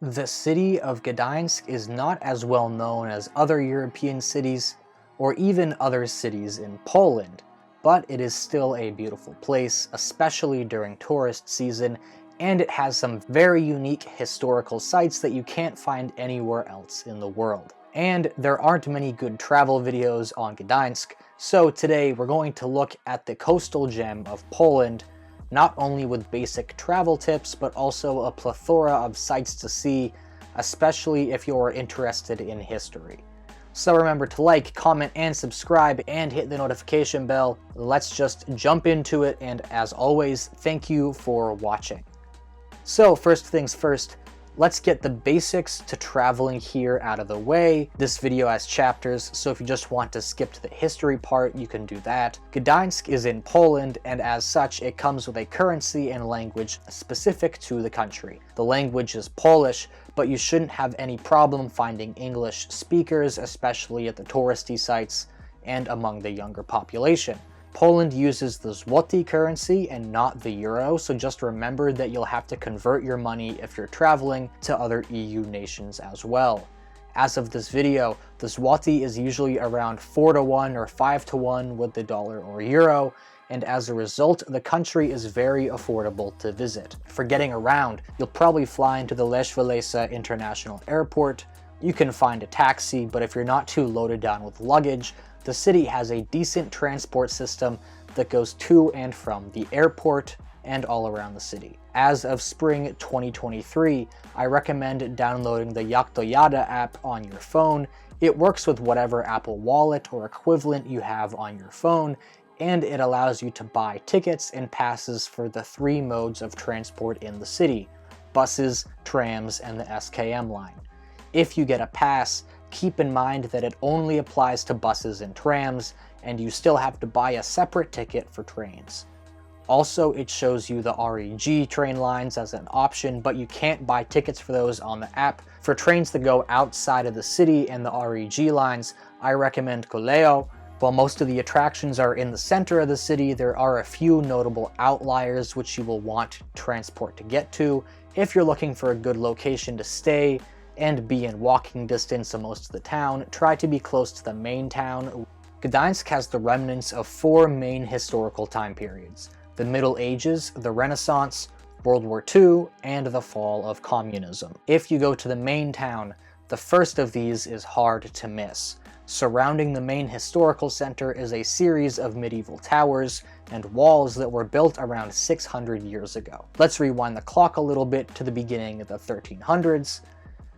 The city of Gdansk is not as well known as other European cities, or even other cities in Poland, but it is still a beautiful place, especially during tourist season, and it has some very unique historical sites that you can't find anywhere else in the world. And there aren't many good travel videos on Gdansk, so today we're going to look at the coastal gem of Poland, not only with basic travel tips, but also a plethora of sights to see, especially if you're interested in history. So remember to like, comment, and subscribe, and hit the notification bell. Let's just jump into it, and as always, thank you for watching. So first things first, let's get the basics to traveling here out of the way. This video has chapters, so if you just want to skip to the history part, you can do that. Gdansk is in Poland, and as such, it comes with a currency and language specific to the country. The language is Polish, but you shouldn't have any problem finding English speakers, especially at the touristy sites and among the younger population. Poland uses the zloty currency and not the euro, so just remember that you'll have to convert your money if you're traveling to other EU nations as well. As of this video, the zloty is usually around 4-to-1 or 5-to-1 with the dollar or euro, and as a result, the country is very affordable to visit. For getting around, you'll probably fly into the Lech Walesa International Airport. You can find a taxi, but if you're not too loaded down with luggage, the city has a decent transport system that goes to and from the airport and all around the city. As of spring 2023, I recommend downloading the Jak to Jadę app on your phone. It works with whatever Apple Wallet or equivalent you have on your phone, and it allows you to buy tickets and passes for the 3 modes of transport in the city: buses, trams, and the SKM line. If you get a pass, keep in mind that it only applies to buses and trams, and you still have to buy a separate ticket for trains. Also, it shows you the REG train lines as an option, but you can't buy tickets for those on the app. For trains that go outside of the city and the REG lines, I recommend Koleo. While most of the attractions are in the center of the city, there are a few notable outliers which you will want transport to get to. If you're looking for a good location to stay and be in walking distance of most of the town, try to be close to the main town. Gdansk has the remnants of 4 main historical time periods: the Middle Ages, the Renaissance, World War II, and the fall of communism. If you go to the main town, the first of these is hard to miss. Surrounding the main historical center is a series of medieval towers and walls that were built around 600 years ago. Let's rewind the clock a little bit to the beginning of the 1300s.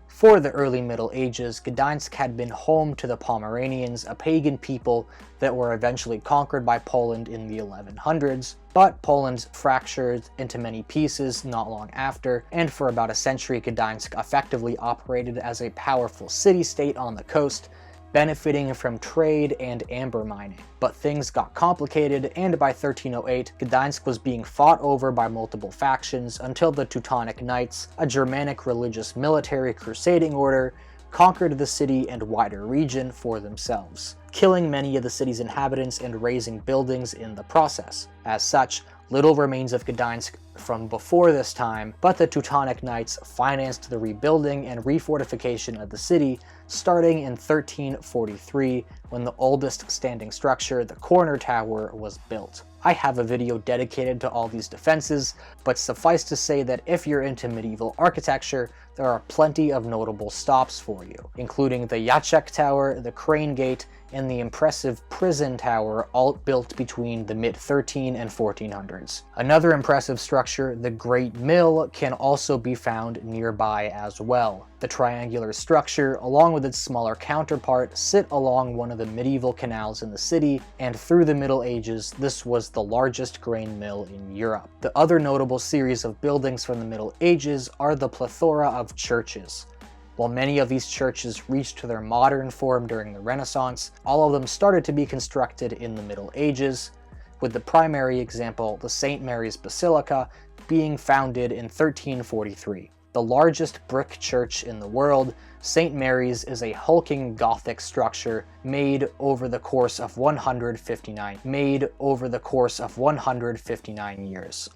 For the early Middle Ages, Gdansk had been home to the Pomeranians, a pagan people that were eventually conquered by Poland in the 1100s, but Poland fractured into many pieces not long after, and for about a century Gdansk effectively operated as a powerful city-state on the coast, benefiting from trade and amber mining. But things got complicated, and by 1308, Gdansk was being fought over by multiple factions until the Teutonic Knights, a Germanic religious military crusading order, conquered the city and wider region for themselves, killing many of the city's inhabitants and razing buildings in the process. As such, little remains of Gdansk from before this time, but the Teutonic Knights financed the rebuilding and refortification of the city, starting in 1343, when the oldest standing structure, the corner tower, was built. I have a video dedicated to all these defenses, but suffice to say that if you're into medieval architecture, there are plenty of notable stops for you, including the Jacek Tower, the Crane Gate, and the impressive Prison Tower, all built between the mid-13 and 1400s. Another impressive structure, the Great Mill, can also be found nearby as well. The triangular structure, along with its smaller counterpart, sit along one of the medieval canals in the city, and through the Middle Ages, this was the largest grain mill in Europe. The other notable series of buildings from the Middle Ages are the plethora of churches. While many of these churches reached their modern form during the Renaissance, all of them started to be constructed in the Middle Ages, with the primary example, the St. Mary's Basilica, being founded in 1343. The largest brick church in the world, St. Mary's is a hulking Gothic structure made over the course of 159 years.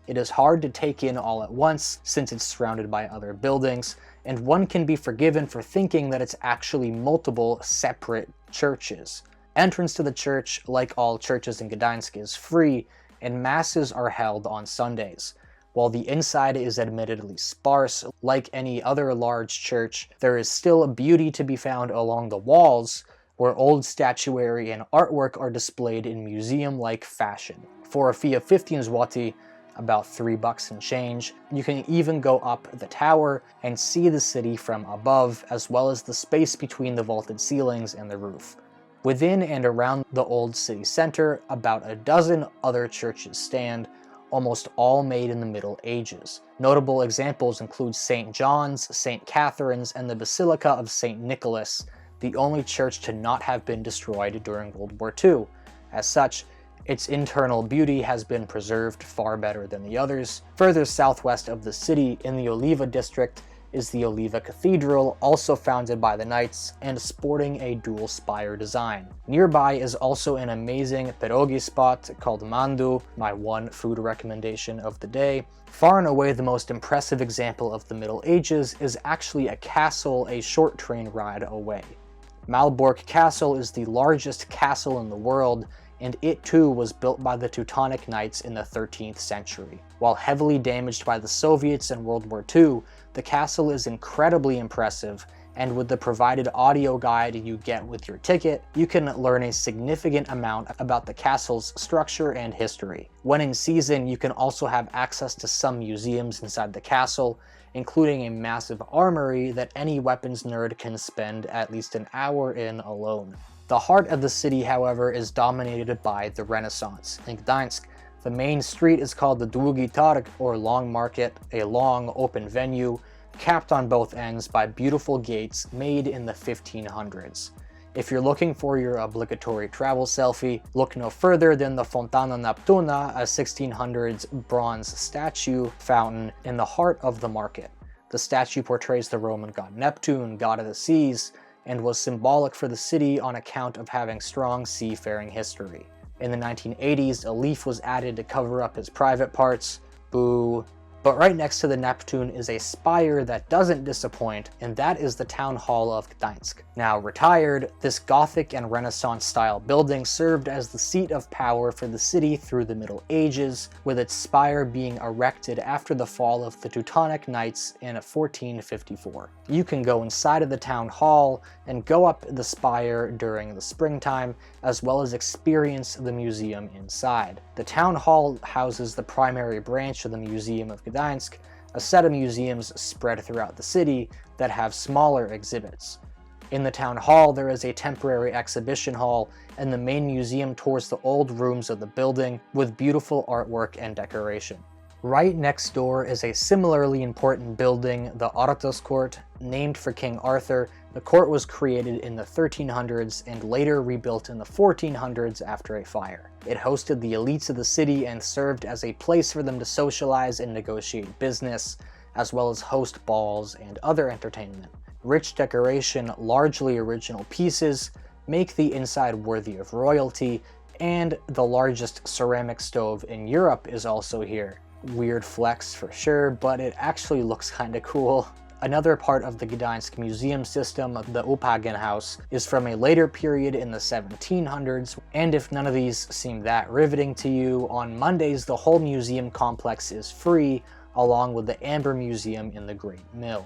It is hard to take in all at once since it's surrounded by other buildings, and one can be forgiven for thinking that it's actually multiple separate churches. Entrance to the church, like all churches in Gdansk, is free, and masses are held on Sundays. While the inside is admittedly sparse, like any other large church, there is still a beauty to be found along the walls, where old statuary and artwork are displayed in museum-like fashion. For a fee of 15 zloty, about $3 and change, you can even go up the tower and see the city from above, as well as the space between the vaulted ceilings and the roof. Within and around the old city center, about a dozen other churches stand, almost all made in the Middle Ages. Notable examples include St. John's, St. Catherine's, and the Basilica of St. Nicholas, the only church to not have been destroyed during World War II. As such, its internal beauty has been preserved far better than the others. Further southwest of the city, in the Oliva district, is the Oliva Cathedral, also founded by the Knights, and sporting a dual spire design. Nearby is also an amazing pierogi spot called Mandu, my one food recommendation of the day. Far and away the most impressive example of the Middle Ages is actually a castle a short train ride away. Malbork Castle is the largest castle in the world, and it too was built by the Teutonic Knights in the 13th century. While heavily damaged by the Soviets in World War II, the castle is incredibly impressive, and with the provided audio guide you get with your ticket, you can learn a significant amount about the castle's structure and history. When in season, you can also have access to some museums inside the castle, including a massive armory that any weapons nerd can spend at least an hour in alone. The heart of the city, however, is dominated by the Renaissance. In Gdansk, the main street is called the Długi Targ, or Long Market, a long, open venue, capped on both ends by beautiful gates made in the 1500s. If you're looking for your obligatory travel selfie, look no further than the Fontana Neptuna, a 1600s bronze statue fountain in the heart of the market. The statue portrays the Roman god Neptune, god of the seas, and was symbolic for the city on account of having strong seafaring history. In the 1980s, a leaf was added to cover up his private parts. Boo. But right next to the Neptune is a spire that doesn't disappoint, and that is the Town Hall of Gdansk. Now retired, this Gothic and Renaissance style building served as the seat of power for the city through the Middle Ages, with its spire being erected after the fall of the Teutonic Knights in 1454. You can go inside of the Town Hall and go up the spire during the springtime, as well as experience the museum inside. The Town Hall houses the primary branch of the Museum of Gdansk, a set of museums spread throughout the city that have smaller exhibits. In the Town Hall, there is a temporary exhibition hall, and the main museum tours the old rooms of the building with beautiful artwork and decoration. Right next door is a similarly important building, the Arthur's Court. Named for King Arthur, the court was created in the 1300s and later rebuilt in the 1400s after a fire. It hosted the elites of the city and served as a place for them to socialize and negotiate business, as well as host balls and other entertainment. Rich decoration, largely original pieces, make the inside worthy of royalty, and the largest ceramic stove in Europe is also here. Weird flex for sure, but it actually looks kinda cool. Another part of the Gdansk museum system, the Upagen House, is from a later period in the 1700s, and if none of these seem that riveting to you, on Mondays the whole museum complex is free, along with the Amber Museum in the Great Mill.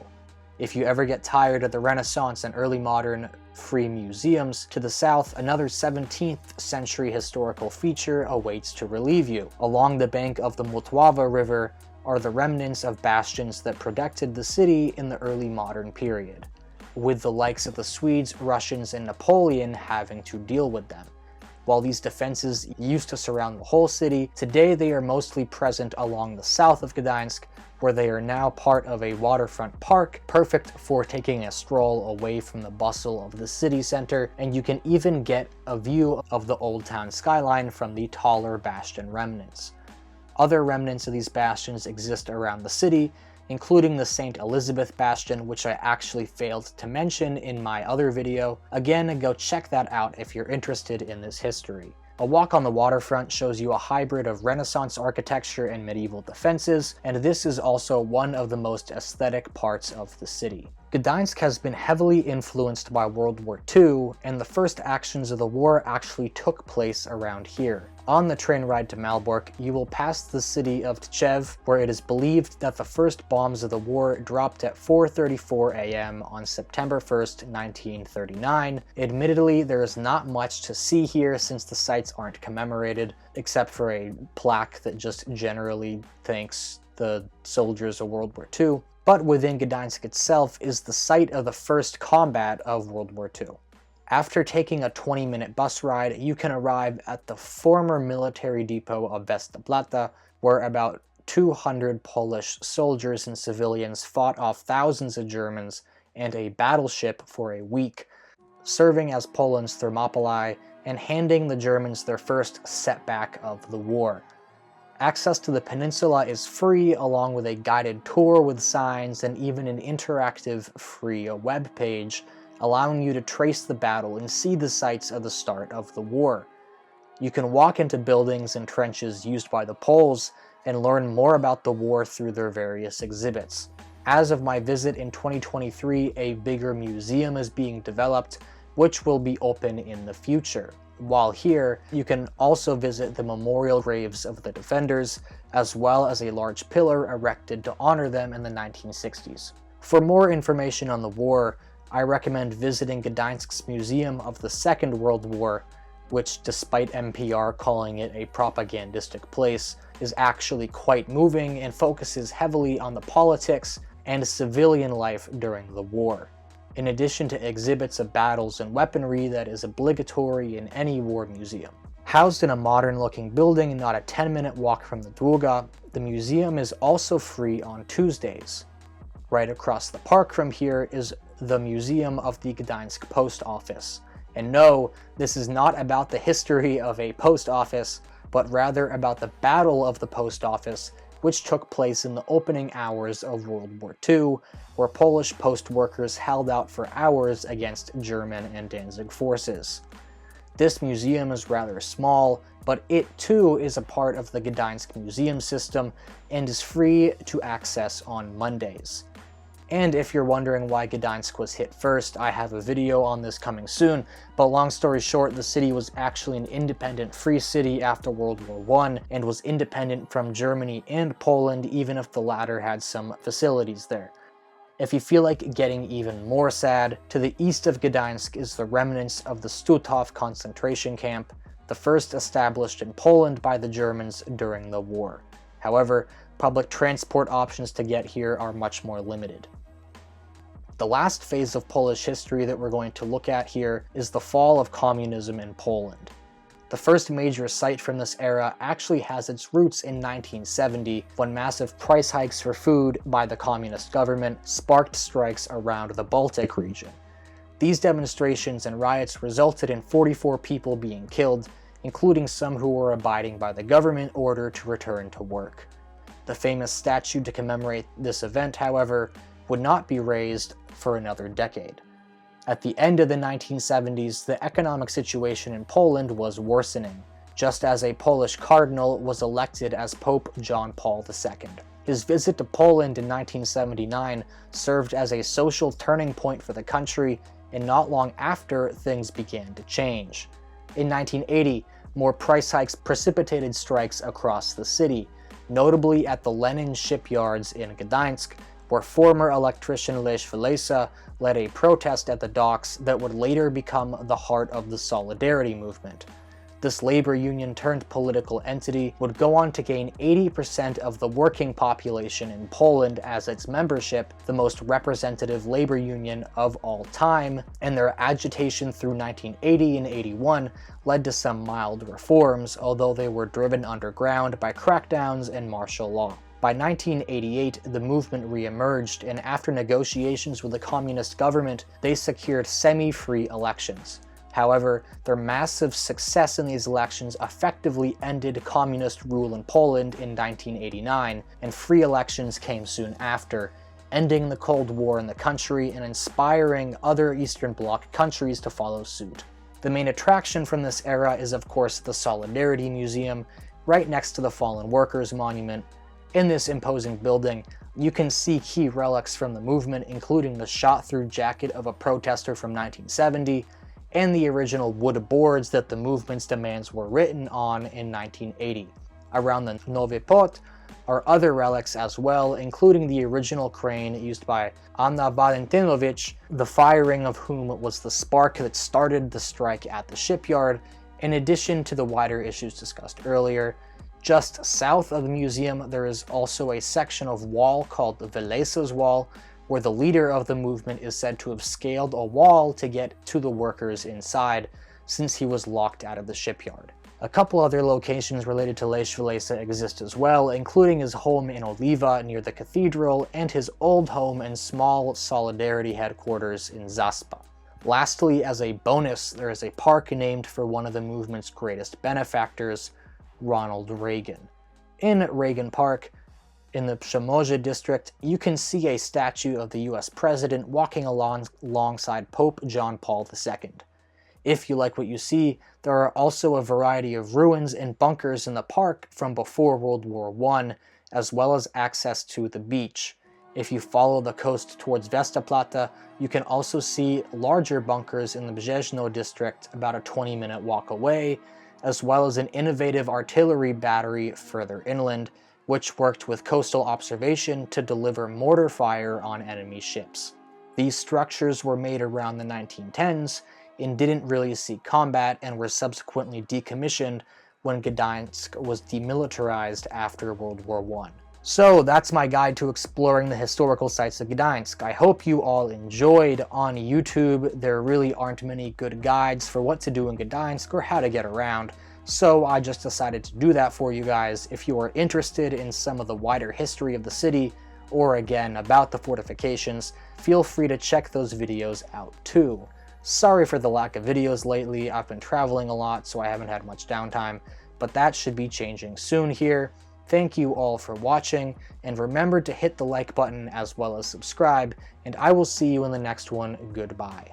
If you ever get tired of the Renaissance and early modern free museums, to the south, another 17th century historical feature awaits to relieve you. Along the bank of the Motłava River are the remnants of bastions that protected the city in the early modern period, with the likes of the Swedes, Russians, and Napoleon having to deal with them. While these defenses used to surround the whole city, today they are mostly present along the south of Gdansk, where they are now part of a waterfront park, perfect for taking a stroll away from the bustle of the city center, and you can even get a view of the old town skyline from the taller bastion remnants. Other remnants of these bastions exist around the city, including the St. Elizabeth Bastion, which I actually failed to mention in my other video. Again, go check that out if you're interested in this history. A walk on the waterfront shows you a hybrid of Renaissance architecture and medieval defenses, and this is also one of the most aesthetic parts of the city. Gdansk has been heavily influenced by World War II, and the first actions of the war actually took place around here. On the train ride to Malbork, you will pass the city of Tczew, where it is believed that the first bombs of the war dropped at 4:34 a.m. on September 1st, 1939. Admittedly, there is not much to see here since the sites aren't commemorated, except for a plaque that just generally thanks the soldiers of World War II. But within Gdansk itself is the site of the first combat of World War II. After taking a 20-minute bus ride, you can arrive at the former military depot of Westerplatte, where about 200 Polish soldiers and civilians fought off thousands of Germans and a battleship for a week, serving as Poland's Thermopylae and handing the Germans their first setback of the war. Access to the peninsula is free, along with a guided tour with signs and even an interactive free web page, allowing you to trace the battle and see the sites of the start of the war. You can walk into buildings and trenches used by the Poles and learn more about the war through their various exhibits. As of my visit in 2023, a bigger museum is being developed, which will be open in the future. While here, you can also visit the memorial graves of the defenders, as well as a large pillar erected to honor them in the 1960s. For more information on the war, I recommend visiting Gdansk's Museum of the Second World War, which, despite NPR calling it a propagandistic place, is actually quite moving and focuses heavily on the politics and civilian life during the war, in addition to exhibits of battles and weaponry that is obligatory in any war museum. Housed in a modern-looking building and not a 10-minute walk from the Długa, the museum is also free on Tuesdays. Right across the park from here is the Museum of the Gdansk Post Office. And no, this is not about the history of a post office, but rather about the Battle of the Post Office, which took place in the opening hours of World War II, where Polish post workers held out for hours against German and Danzig forces. This museum is rather small, but it too is a part of the Gdansk museum system and is free to access on Mondays. And if you're wondering why Gdansk was hit first, I have a video on this coming soon, but long story short, the city was actually an independent free city after World War I and was independent from Germany and Poland, even if the latter had some facilities there. If you feel like getting even more sad, to the east of Gdansk is the remnants of the Stutthof concentration camp, the first established in Poland by the Germans during the war. However, public transport options to get here are much more limited. The last phase of Polish history that we're going to look at here is the fall of communism in Poland. The first major site from this era actually has its roots in 1970, when massive price hikes for food by the communist government sparked strikes around the Baltic region. These demonstrations and riots resulted in 44 people being killed, including some who were abiding by the government order to return to work. The famous statue to commemorate this event, however, would not be raised for another decade. At the end of the 1970s, the economic situation in Poland was worsening, just as a Polish cardinal was elected as Pope John Paul II. His visit to Poland in 1979 served as a social turning point for the country, and not long after, things began to change. In 1980, more price hikes precipitated strikes across the city, notably at the Lenin shipyards in Gdansk, where former electrician Lech Walesa led a protest at the docks that would later become the heart of the Solidarity movement. This labor union turned political entity would go on to gain 80% of the working population in Poland as its membership, the most representative labor union of all time, and their agitation through 1980 and 81 led to some mild reforms, although they were driven underground by crackdowns and martial law. By 1988, the movement re-emerged, and after negotiations with the communist government, they secured semi-free elections. However, their massive success in these elections effectively ended communist rule in Poland in 1989, and free elections came soon after, ending the Cold War in the country and inspiring other Eastern Bloc countries to follow suit. The main attraction from this era is of course the Solidarity Museum, right next to the Fallen Workers Monument. In this imposing building, you can see key relics from the movement, including the shot-through jacket of a protester from 1970, and the original wood boards that the movement's demands were written on in 1980. Around the Nowy Pot are other relics as well, including the original crane used by Anna Valentynowicz, the firing of whom was the spark that started the strike at the shipyard, in addition to the wider issues discussed earlier. Just south of the museum, there is also a section of wall called the Velesa's Wall, where the leader of the movement is said to have scaled a wall to get to the workers inside, since he was locked out of the shipyard. A couple other locations related to Lech Walesa exist as well, including his home in Oliva near the cathedral, and his old home and small Solidarity headquarters in Zaspa. Lastly, as a bonus, there is a park named for one of the movement's greatest benefactors, Ronald Reagan. In Reagan Park, in the Przemorze district, you can see a statue of the US President walking alongside Pope John Paul II. If you like what you see, there are also a variety of ruins and bunkers in the park from before World War I, as well as access to the beach. If you follow the coast towards Westerplatte, you can also see larger bunkers in the Brzeźno district about a 20-minute walk away, as well as an innovative artillery battery further inland, which worked with coastal observation to deliver mortar fire on enemy ships. These structures were made around the 1910s and didn't really see combat and were subsequently decommissioned when Gdansk was demilitarized after World War I. So that's my guide to exploring the historical sites of Gdansk. I hope you all enjoyed. On YouTube, there really aren't many good guides for what to do in Gdansk or how to get around, so I just decided to do that for you guys. If you are interested in some of the wider history of the city, or again about the fortifications, feel free to check those videos out too. Sorry for the lack of videos lately. I've been traveling a lot, so I haven't had much downtime, but that should be changing soon here. Thank you all for watching, and remember to hit the like button as well as subscribe, and I will see you in the next one. Goodbye.